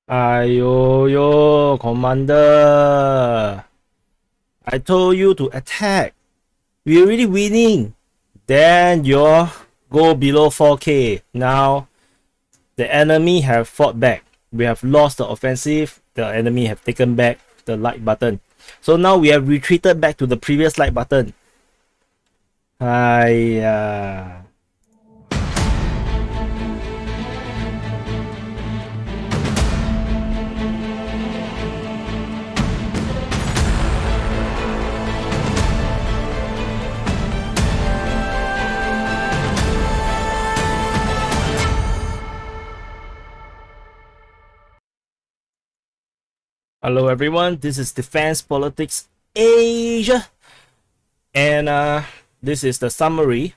Ayo, yo, Commander. I told you to attack. We're already winning. Then you go below 4K. Now, the enemy have fought back. We have lost the offensive. The enemy have taken back the like button. So now we have retreated back to the previous like button. Aiya. Hello everyone, this is Defense Politics Asia, and this is the summary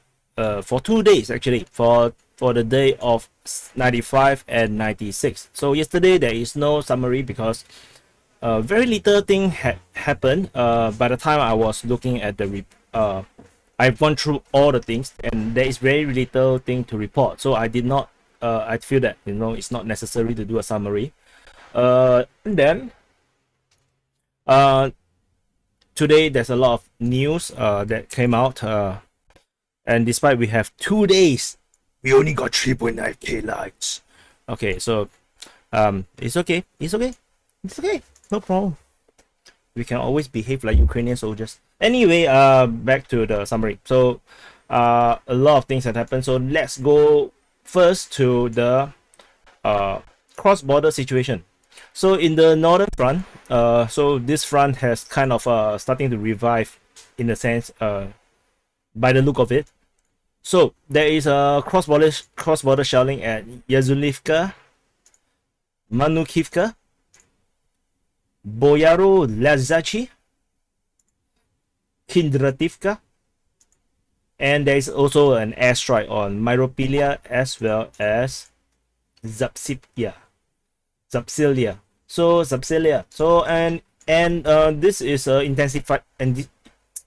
for 2 days actually, for the day of 95 and 96. So yesterday there is no summary because very little thing had happened. By the time I was looking at the I've gone through all the things and there is very little thing to report, so I did not I feel that it's not necessary to do a summary. And then today there's a lot of news that came out, and despite we have 2 days, we only got 3.9k likes. Okay, so it's okay, no problem. We can always behave like Ukrainian soldiers. Anyway, back to the summary. So a lot of things have happened, so let's go first to the cross-border situation. So in the northern front, so this front has kind of starting to revive, in a sense, by the look of it. So there is a cross-border shelling at Yazulivka, Manukivka, Boyaro Lazachi, Kindrativka, and there is also an airstrike on Mariupol as well as Zaporizhzhia. So and this is intensified, and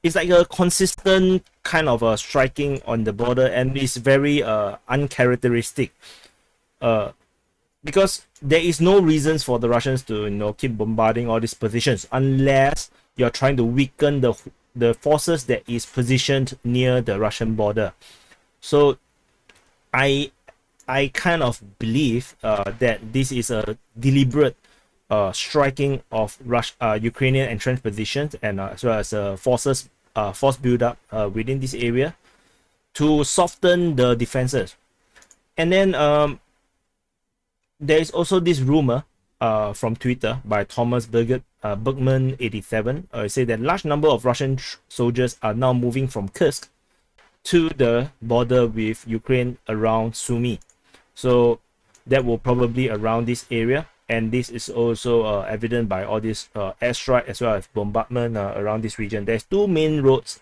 it's like a consistent kind of a striking on the border, and it's very uncharacteristic, because there is no reasons for the Russians to keep bombarding all these positions unless you're trying to weaken the forces that is positioned near the Russian border. So I kind of believe that this is a deliberate striking of Ukrainian entrenched positions, and as well as force build up within this area to soften the defenses. And then there is also this rumor from Twitter by Thomas Bergman 87, say that large number of Russian soldiers are now moving from Kursk to the border with Ukraine around Sumy. So that will probably around this area, and this is also evident by all this airstrike as well as bombardment around this region. There's two main roads.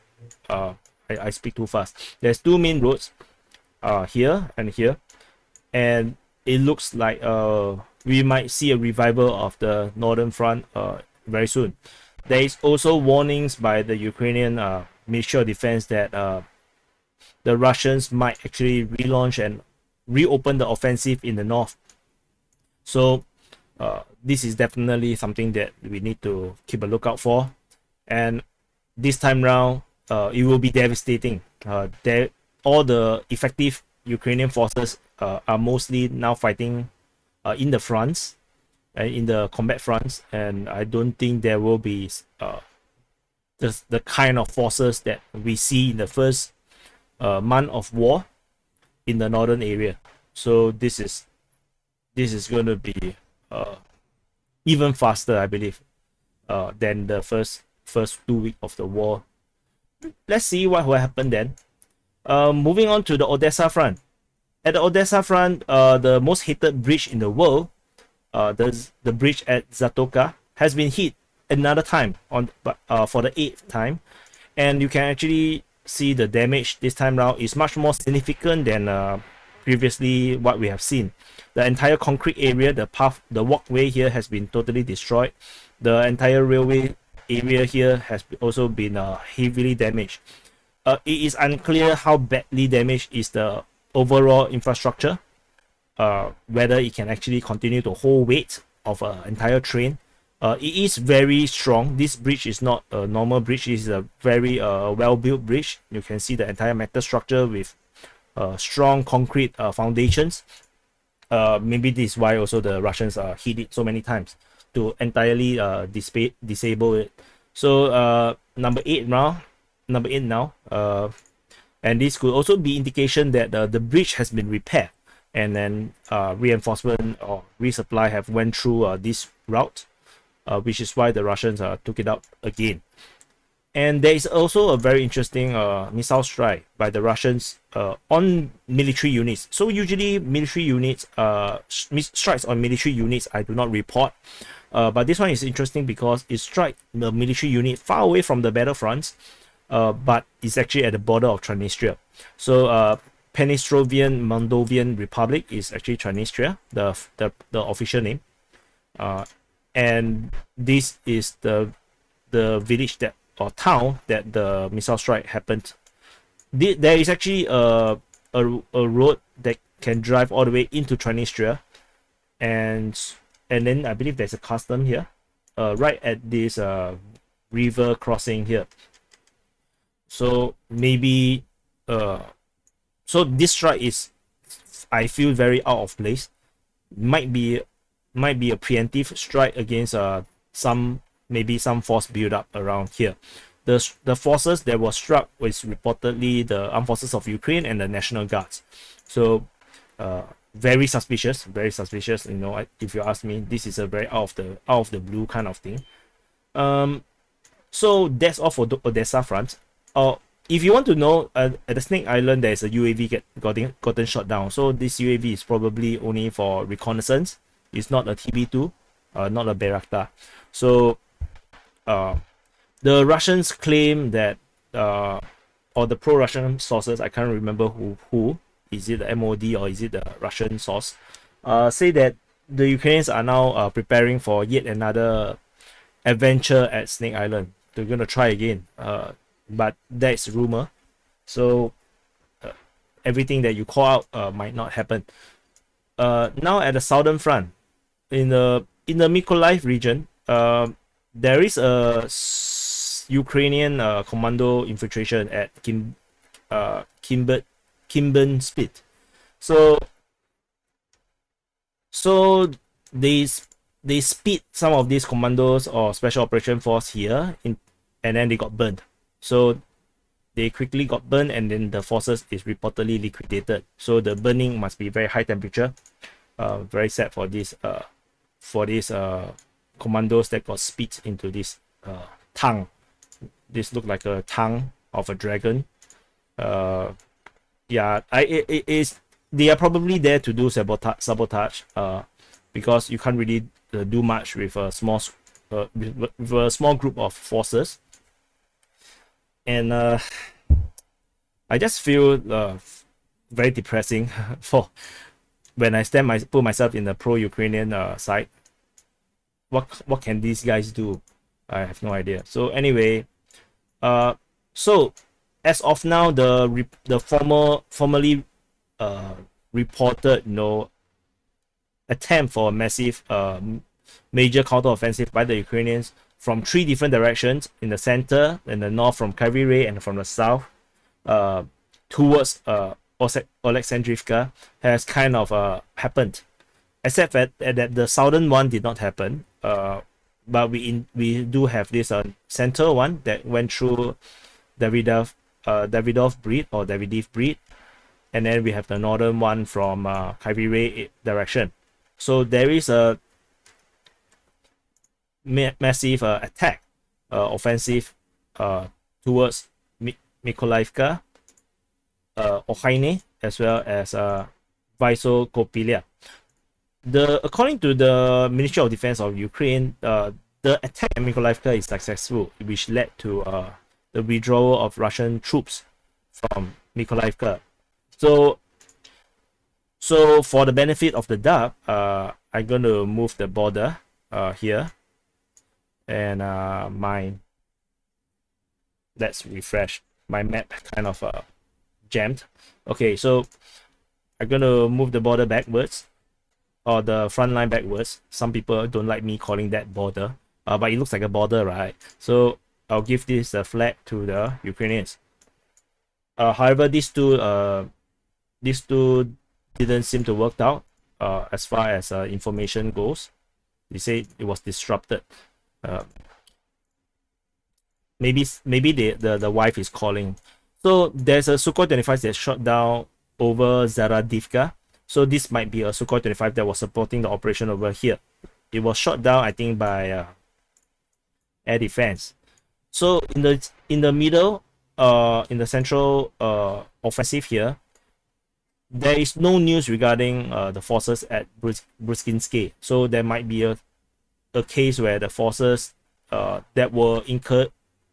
I speak too fast. There's two main roads, here and here, and it looks like we might see a revival of the northern front very soon. There is also warnings by the Ukrainian Ministry of Defense that the Russians might actually relaunch and reopen the offensive in the north. So this is definitely something that we need to keep a lookout for, and this time round it will be devastating. All the effective Ukrainian forces are mostly now fighting in the fronts, in the combat fronts, and I don't think there will be the kind of forces that we see in the first month of war in the northern area. So this is going to be even faster, I believe, than the first 2 weeks of the war. Let's see what will happen then. Moving on to the Odessa Front. At the Odessa Front, the most hated bridge in the world, the bridge at Zatoka, has been hit another time for the 8th time, and you can actually see the damage this time round is much more significant than previously what we have seen. The entire concrete area, the walkway here has been totally destroyed. The entire railway area here has also been heavily damaged. It is unclear how badly damaged is the overall infrastructure, whether it can actually continue to hold weight of an entire train. It is very strong. This bridge is not a normal bridge. It is a very well-built bridge. You can see the entire metal structure with strong concrete foundations. Maybe this is why also the Russians hit it so many times to entirely disable it. So number 8 now, and this could also be indication that the bridge has been repaired, and then reinforcement or resupply have went through this route, which is why the Russians took it up again. And there is also a very interesting missile strike by the Russians on military units. So usually military units, strikes on military units I do not report. But this one is interesting because it struck the military unit far away from the battlefronts, but it's actually at the border of Transnistria. So Penistrovyan Moldovan Republic is actually Transnistria, the official name. And this is the village that, or town, that the missile strike happened. There is actually a road that can drive all the way into Transnistria, and then I believe there's a custom here, right at this river crossing here. So maybe so this strike is, I feel, very out of place. Might be a preemptive strike against maybe some force build up around here. The forces that were struck was reportedly the armed forces of Ukraine and the National Guards. So very suspicious. You know, if you ask me, this is a very out of the blue kind of thing. So that's all for the Odessa front. If you want to know, at the Snake Island there's a UAV gotten shot down. So this UAV is probably only for reconnaissance. It's not a TB2, not a Bayraktar. So the Russians claim that, or the pro-Russian sources, I can't remember who is it, the MOD or is it the Russian source, say that the Ukrainians are now preparing for yet another adventure at Snake Island. They're going to try again, but that's rumor. So everything that you call out might not happen. Now at the southern front, in the Mykolaiv region, there is a Ukrainian commando infiltration at Kimben Spit. So they spit some of these commandos or special operation force here and then they got burned. So they quickly got burned, and then the forces is reportedly liquidated. So the burning must be very high temperature. Very sad for these commandos that got spit into this tongue. This looked like a tongue of a dragon. Yeah, it is. They are probably there to do sabotage. Because you can't really do much with a small group of forces. And I just feel very depressing for when I put myself in the pro-Ukrainian side. What can these guys do? I have no idea. So anyway, so as of now, the formerly reported attempt for a massive major counter-offensive by the Ukrainians from 3 different directions, in the center, in the north from Kryvyi and from the south towards Oleksandrivka, has kind of happened, except that the southern one did not happen. But we do have this center one that went through Davidov Breed, and then we have the northern one from Kryvyi direction. So there is a massive attack, offensive towards Mykolaiv, Okhaine, as well as Vysokopilia. According to the Ministry of Defense of Ukraine, the attack at Mykolaiv is successful, which led to the withdrawal of Russian troops from Mykolaiv. So for the benefit of the doubt, I'm going to move the border here, and let's refresh. My map kind of jammed. Okay, so I'm going to move the border backwards. or the front line backwards. Some people don't like me calling that border, but it looks like a border, right? So I'll give this a flag to the Ukrainians. However, these two didn't seem to work out as far as information goes. They say it was disrupted. Maybe the wife is calling. So there's a Sukhoi 25 that shot down over Zaradivka. So this might be a Sukhoi 25 that was supporting the operation over here. It was shot down, I think, by air defense. So in the middle, in the central offensive here, there is no news regarding the forces at Bruskinsky. So there might be a case where the forces that were incurred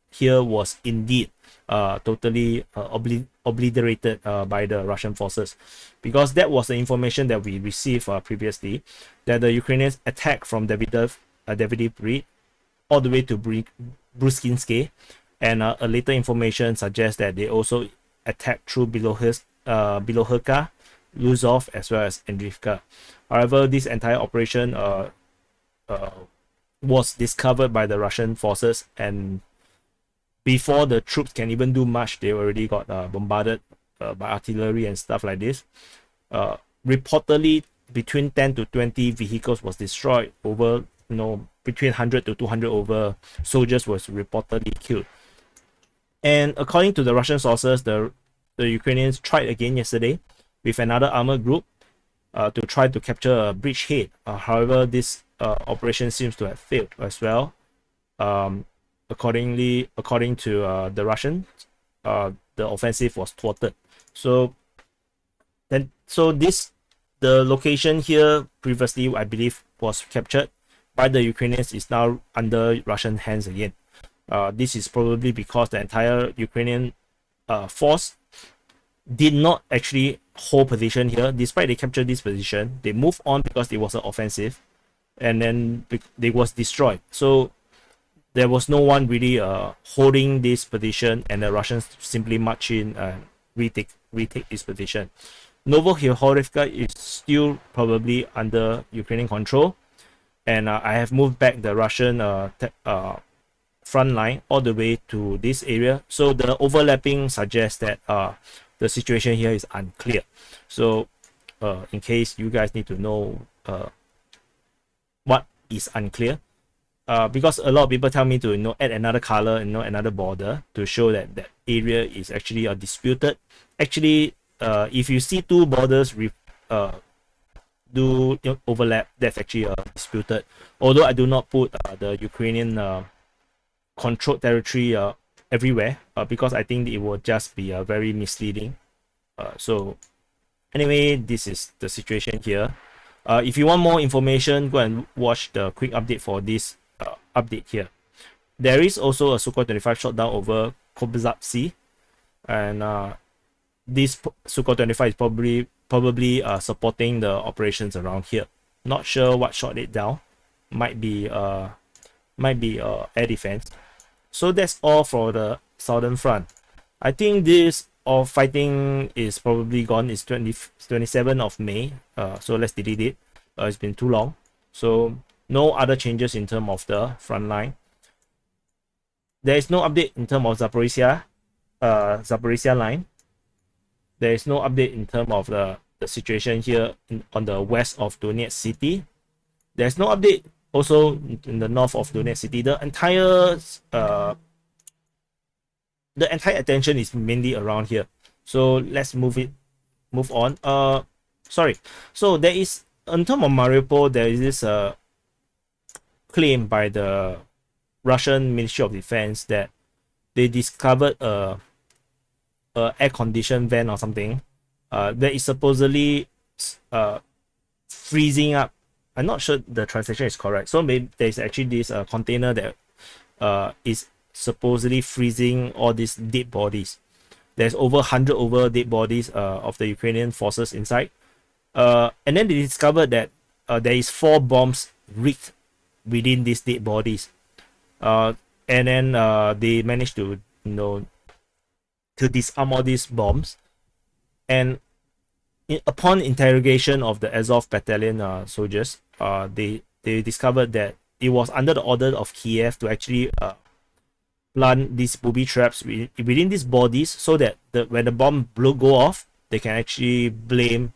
here was indeed totally obliterated by the Russian forces, because that was the information that we received previously, that the Ukrainians attacked from Davidiv Bridge all the way to Bruskinsky, and a later information suggests that they also attacked through Bilohirka, Luzov, as well as Andrivka. However, this entire operation was discovered by the Russian forces, and before the troops can even do much, they already got bombarded by artillery and stuff like this. Reportedly, between 10 to 20 vehicles was destroyed. Over, between 100 to 200 over soldiers was reportedly killed. And according to the Russian sources, the Ukrainians tried again yesterday with another armored group to try to capture a bridgehead. However, this operation seems to have failed as well. According to the Russians, the offensive was thwarted. So the location here previously, I believe, was captured by the Ukrainians, is now under Russian hands again. This is probably because the entire Ukrainian force did not actually hold position here. Despite they captured this position, they moved on because it was an offensive, and then they was destroyed. So there was no one really holding this position, and the Russians simply march in and retake this position. Novohorivka is still probably under Ukrainian control, and I have moved back the Russian front line all the way to this area. So the overlapping suggests that the situation here is unclear. So in case you guys need to know what is unclear, because a lot of people tell me to add another color and another border to show that that area is actually disputed. Actually, if you see two borders do overlap, that's actually disputed. Although I do not put the Ukrainian controlled territory everywhere, because I think it will just be very misleading. So anyway, this is the situation here. If you want more information, go and watch the quick update for this update here. There is also a Sukhoi 25 shot down over Kobzapsi, and this Sukhoi 25 is probably supporting the operations around here. Not sure what shot it down. Might be air defense. So that's all for the Southern Front. I think this all fighting is probably gone. It's 27th of May. So let's delete it. It's been too long. So no other changes in terms of the front line. There is no update in terms of Zaporizhzhia Line. There is no update in terms of the situation here on the west of Donetsk city. There's no update also in the north of Donetsk city. The entire attention is mainly around here. So let's move on. Sorry. So there is, in terms of Mariupol, there is this claim by the Russian Ministry of Defense that they discovered a air-conditioned van or something that is supposedly freezing up. I'm not sure the translation is correct. So maybe there's actually this container that is supposedly freezing all these dead bodies. There's over 100 dead bodies of the Ukrainian forces inside. And then they discovered that there is 4 bombs rigged within these dead bodies. And then they managed to to disarm all these bombs. And upon interrogation of the Azov battalion soldiers, they discovered that it was under the order of Kiev to actually plant these booby traps within these bodies, so that when the bomb go off, they can actually blame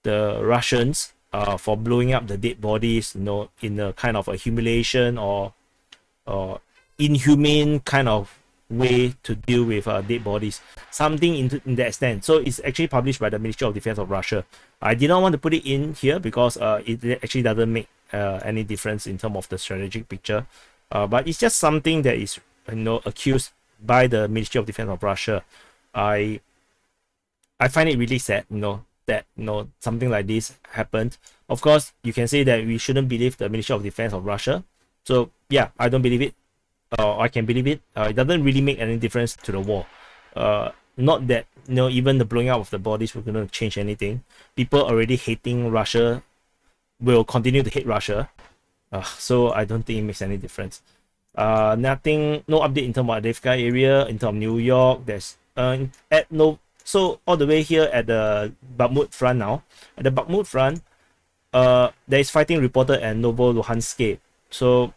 the Russians for blowing up the dead bodies, in a kind of a humiliation or inhumane kind of way to deal with dead bodies, something in that extent. So it's actually published by the Ministry of Defense of Russia. I did not want to put it in here because it actually doesn't make any difference in terms of the strategic picture, but it's just something that is accused by the Ministry of Defense of Russia. I find it really sad, that something like this happened. Of course, you can say that we shouldn't believe the Ministry of Defense of Russia. So yeah, I don't believe it. I can believe it. It doesn't really make any difference to the war. Not that even the blowing up of the bodies were going to change anything. People already hating Russia will continue to hate Russia. So I don't think it makes any difference. No update in terms of Odessa area, in terms of New York. There's so all the way here at the Bakhmut Front now. At the Bakhmut Front, there is fighting reported at Luhansk. So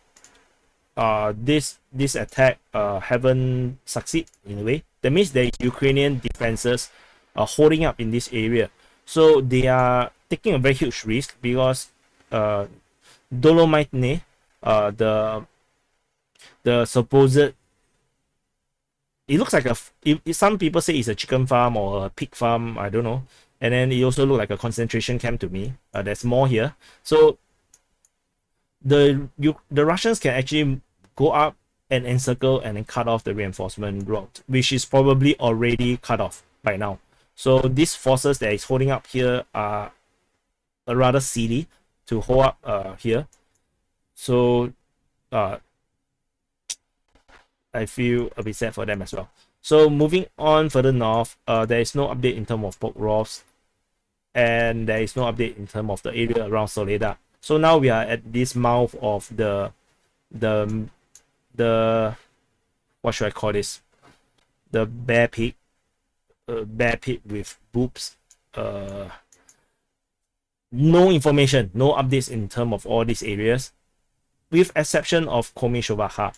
this attack haven't succeeded in a way. That means the Ukrainian defenses are holding up in this area. So they are taking a very huge risk because Dolomite, the supposed, it looks like some people say it's a chicken farm or a pig farm, I don't know. And then it also looks like a concentration camp to me. There's more here. So the Russians can actually go up and encircle and then cut off the reinforcement route, which is probably already cut off by now. So these forces that is holding up here are rather silly to hold up here. So I feel a bit sad for them as well. So moving on further north, there is no update in terms of Pokrovsk, and there is no update in terms of the area around Soledar. So now we are at this mouth of the what should I call this? The bear pit with boobs. No information, no updates in terms of all these areas, with exception of Komishuvaka.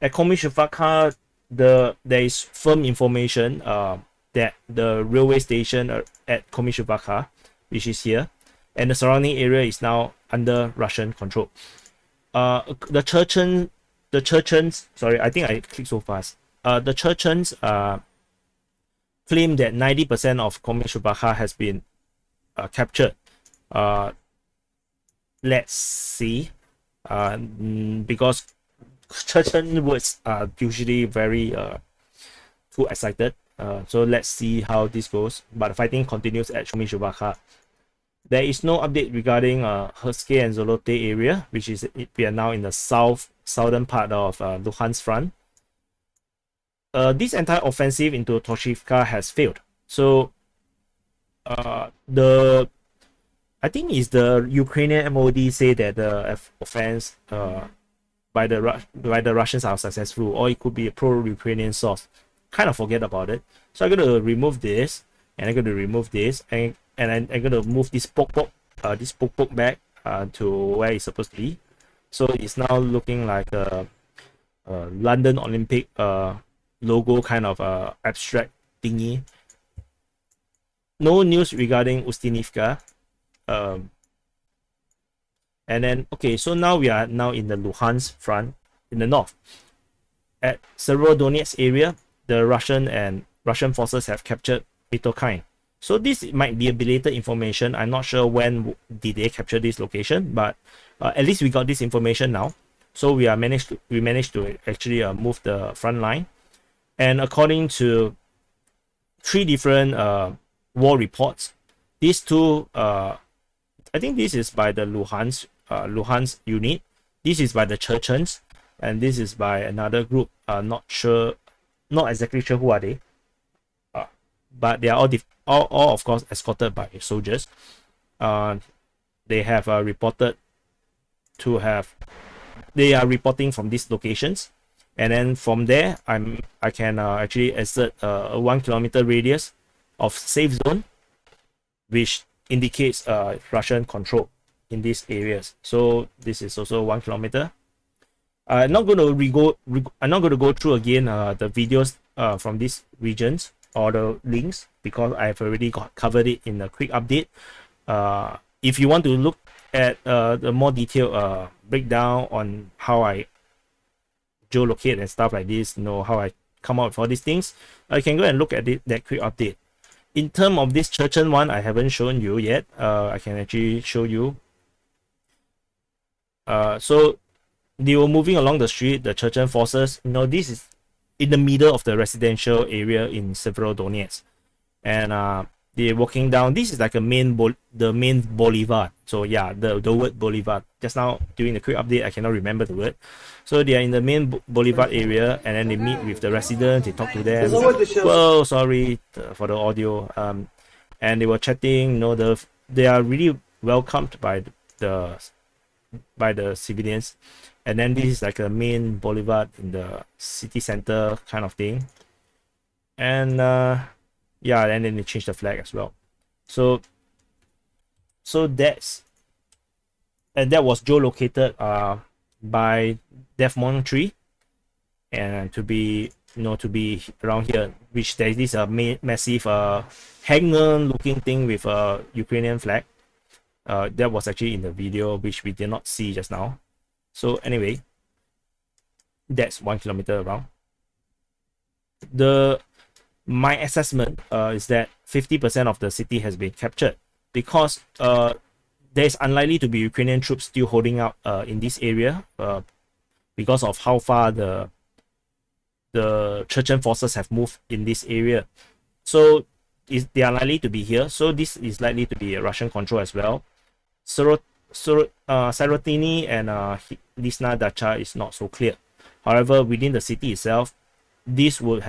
At Komishuvaka, there is firm information that the railway station at Komishuvaka, which is here, and the surrounding area is now under Russian control. The Chechens, sorry, I think I clicked so fast. The Chechens claim that 90% of Komishuvaka has been captured. Let's see. Because Chechen words are usually very too excited. So let's see how this goes. But the fighting continues at Komishuvaka. There is no update regarding Kharkiv and Zolote area, which is we are now in the southern part of Luhansk Front. This entire offensive into Toshivka has failed. So I think it's the Ukrainian MOD say that the offense by the Russians are successful, or it could be a pro-Ukrainian source. Kind of forget about it. So I'm going to remove this, and I'm going to remove this, and I'm going to move this poke back to where it's supposed to be. So it's now looking like a London Olympic logo kind of abstract thingy. No news regarding Ustinivka. And then okay, so now we are now in the Luhansk front in the north. At Severodonetsk area, the Russian forces have captured Mitokine. So this might be a belated information. I'm not sure when did they capture this location, but at least we got this information now. So we managed to actually move the front line. And according to 3 different war reports, these two, I think this is by the Luhansk unit, this is by the Chechens, and this is by another group. Not exactly sure who are they, but they are all of course escorted by soldiers. They have reported to have, they are reporting from these locations, and then from there I can actually exert a 1 kilometer radius of safe zone which indicates Russian control in these areas. So this is also 1 kilometer. I'm not going to go through again the videos from these regions or the links, because I've already covered it in a quick update. If you want to look at the more detailed breakdown on how I geolocate and stuff like this, how I come out with all these things, I can go and look at that quick update. In terms of this Chechen one, I haven't shown you yet. I can actually show you. So they were moving along the street, the Chechen forces. This is in the middle of the residential area in Severodonetsk, and they're walking down. This is like the main boulevard. So yeah, the word boulevard. Just now during the quick update, I cannot remember the word. So they are in the main boulevard area, and then they meet with the residents. They talk to them. Whoa, sorry for the audio. And they were chatting. They are really welcomed by the civilians. And then this is like a main boulevard in the city center kind of thing. And yeah, and then they changed the flag as well. So that was geolocated by Def Monitory, and to be around here, which there is this massive hangar looking thing with a Ukrainian flag. That was actually in the video, which we did not see just now. So anyway, that's 1 kilometer around. My assessment is that 50% of the city has been captured, because there's unlikely to be Ukrainian troops still holding out in this area because of how far the Chechen forces have moved in this area. So they are likely to be here. So this is likely to be a Russian control as well. Syrotini and Lisna Dacha is not so clear. However, within the city itself, this would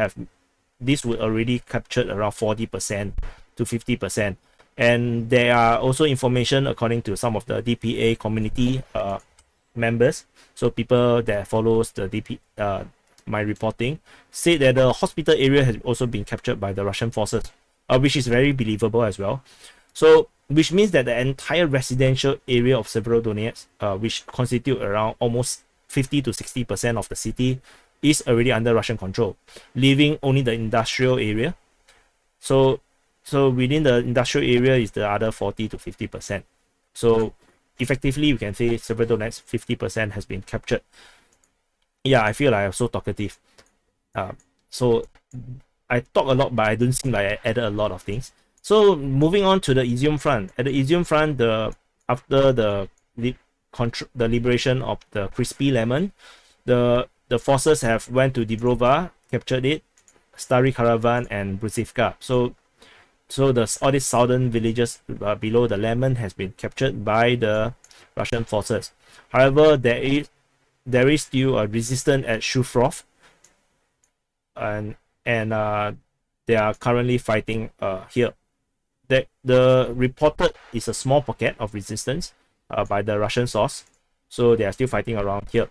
already captured around 40% to 50%. And there are also information, according to some of the DPA community members, so people that follows the my reporting, say that the hospital area has also been captured by the Russian forces, which is very believable as well. So which means that the entire residential area of Severodonetsk, which constitute around almost 50 to 60% of the city, is already under Russian control, leaving only the industrial area. So within the industrial area is the other 40 to 50%. So effectively, you can say Severodonetsk 50% has been captured. Yeah, I feel like I'm so talkative. So I talk a lot, but I don't seem like I added a lot of things. So moving on to the Izyum Front. At the Izyum Front, after the liberation of the crispy lemon, the forces have went to Dnipro, captured it, Stary Caravan and Brusivka. So all these southern villages below the lemon has been captured by the Russian forces. However, there is still a resistance at Shufrov, and they are currently fighting here. The reported is a small pocket of resistance by the Russian source, so they are still fighting around here.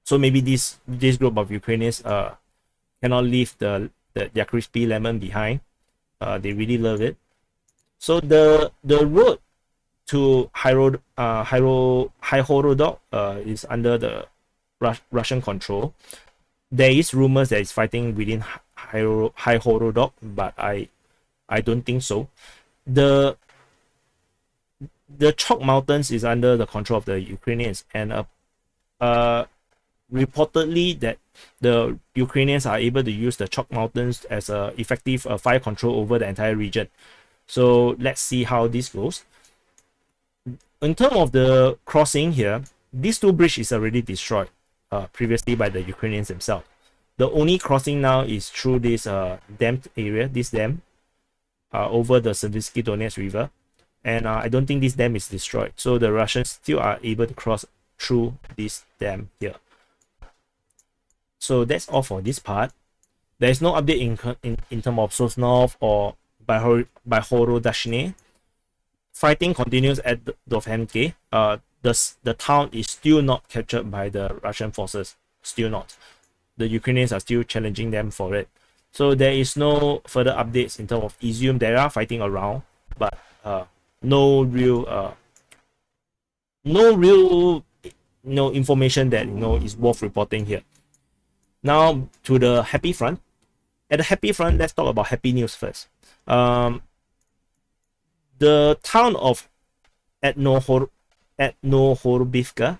So maybe this group of Ukrainians cannot leave their crispy lemon behind. They really love it. So the road to Highorodok is under the Russian control. There is rumors that it's fighting within Highorodok, but I don't think so. The Chalk Mountains is under the control of the Ukrainians, and reportedly that the Ukrainians are able to use the Chalk Mountains as a effective fire control over the entire region. So let's see how this goes. In terms of the crossing here, these two bridges is already destroyed previously by the Ukrainians themselves. The only crossing now is through this dammed area, this dam, over the Severodonetsk River, and I don't think this dam is destroyed. So the Russians still are able to cross through this dam here. So that's all for this part. There is no update in terms of Sosnov or Bahorodashne. Fighting continues at Dovhenke. The town is still not captured by the Russian forces. Still not. The Ukrainians are still challenging them for it. So there is no further updates in terms of Izyum. They are fighting around, but no real no real information that is worth reporting here. Now to the happy front. At the happy front, let's talk about happy news first. The town of Etnohorivka,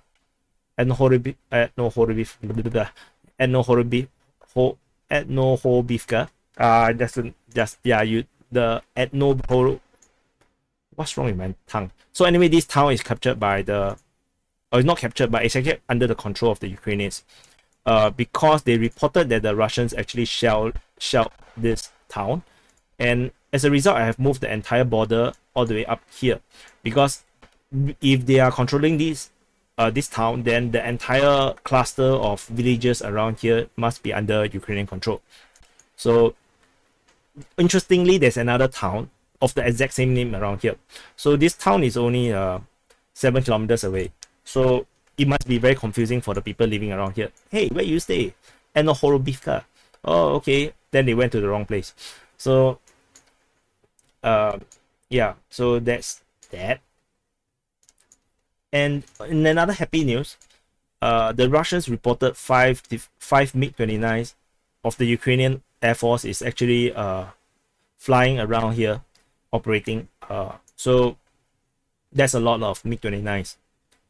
what's wrong with my tongue? So anyway, this town is captured by it's not captured, but it's actually under the control of the Ukrainians. Because they reported that the Russians actually shelled this town, and as a result, I have moved the entire border all the way up here, because if they are controlling this town, then the entire cluster of villages around here must be under Ukrainian control. So interestingly, there's another town of the exact same name around here. So this town is only 7 kilometers away. So it must be very confusing for the people living around here. Hey, where you stay? Enohorobivka. Oh, okay. Then they went to the wrong place. So yeah, so that's that. And in another happy news, the Russians reported five MiG-29s of the Ukrainian Air Force is actually flying around here, operating. So that's a lot of MiG-29s.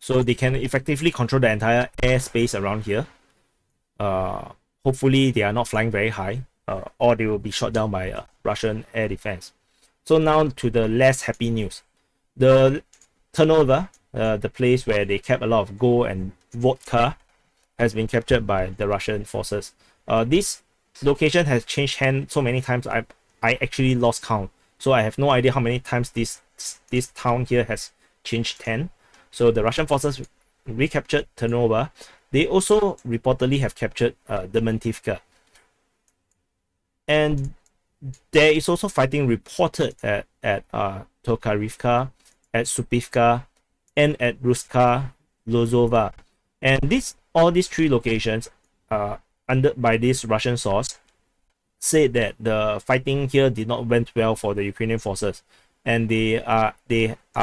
So they can effectively control the entire airspace around here. Hopefully they are not flying very high, or they will be shot down by Russian air defense. So now to the less happy news. The turnover, the place where they kept a lot of gold and vodka, has been captured by the Russian forces. This location has changed hands so many times, I actually lost count. So I have no idea how many times this town here has changed hand. So the Russian forces recaptured Turnover. They also reportedly have captured Dementivka. And there is also fighting reported at Tokarivka, at Supivka, and at Ruska Lozova. And all these three locations, under by this Russian source, said that the fighting here did not went well for the Ukrainian forces, and they are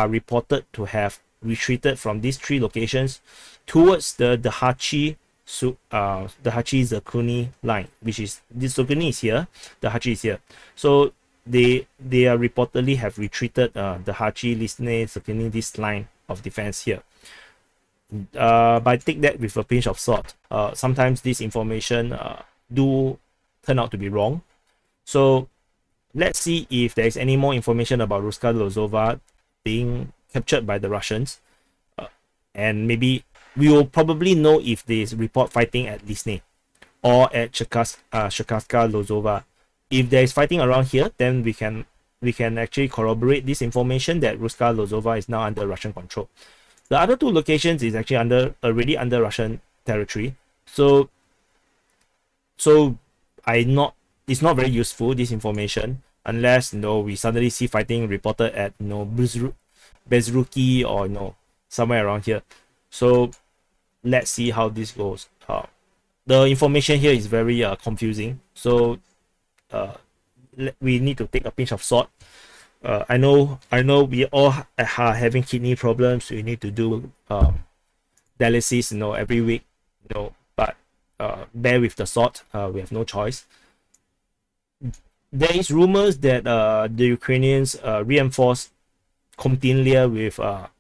reported to have retreated from these three locations towards the Zakuni line, which is this Zakuni is here, the Hachi is here. So they are reportedly have retreated the Hachi, Lisne, Zakuni, this line of defense here. But take that with a pinch of salt. Sometimes this information do turn out to be wrong. So let's see if there is any more information about Ruska Lozova being captured by the Russians, and maybe we will probably know if they report fighting at Lisne or at Shekaska Lozova. If there is fighting around here, then we can actually corroborate this information that Ruska Lozova is now under Russian control. The other two locations is actually already under Russian territory. So it's not very useful, this information, unless we suddenly see fighting reported at Bezruki or somewhere around here. So let's see how this goes. The information here is very confusing. So we need to take a pinch of salt. I know we all are having kidney problems. We need to do dialysis every week, but bear with the salt. We have no choice. There is rumors that the Ukrainians reinforce Komtinlia with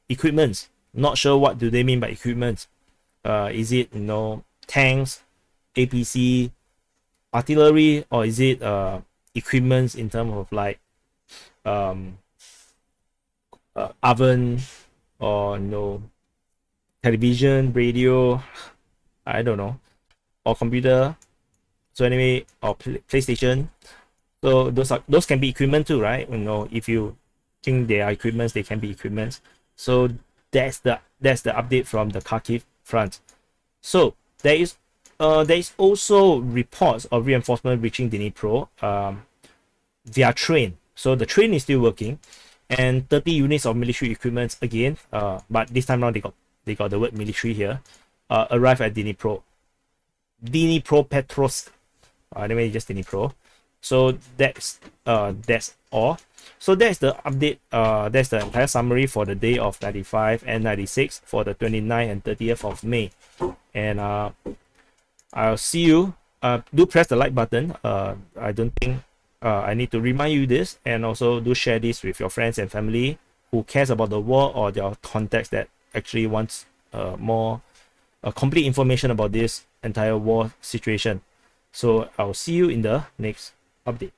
equipments. Not sure what do they mean by equipments. Is it tanks, APC, artillery, or is it equipments in terms of like oven or television, radio, I don't know, or computer. So anyway, or PlayStation. So those can be equipment too, right? If you think they are equipments, they can be equipments. So that's the update from the Kharkiv Front. So there is also reports of reinforcement reaching Dnipro via train. So the train is still working, and 30 units of military equipment again, but this time around they got the word military here, arrive at Dnipropetrovsk. Anyway, just Dnipro. So that's all. So that's the update. That's the entire summary for the day of 95 and 96 for the 29th and 30th of May. And I'll see you. Do press the like button. I don't think I need to remind you this, and also do share this with your friends and family who cares about the war, or their contacts that actually wants more complete information about this entire war situation. So I'll see you in the next update.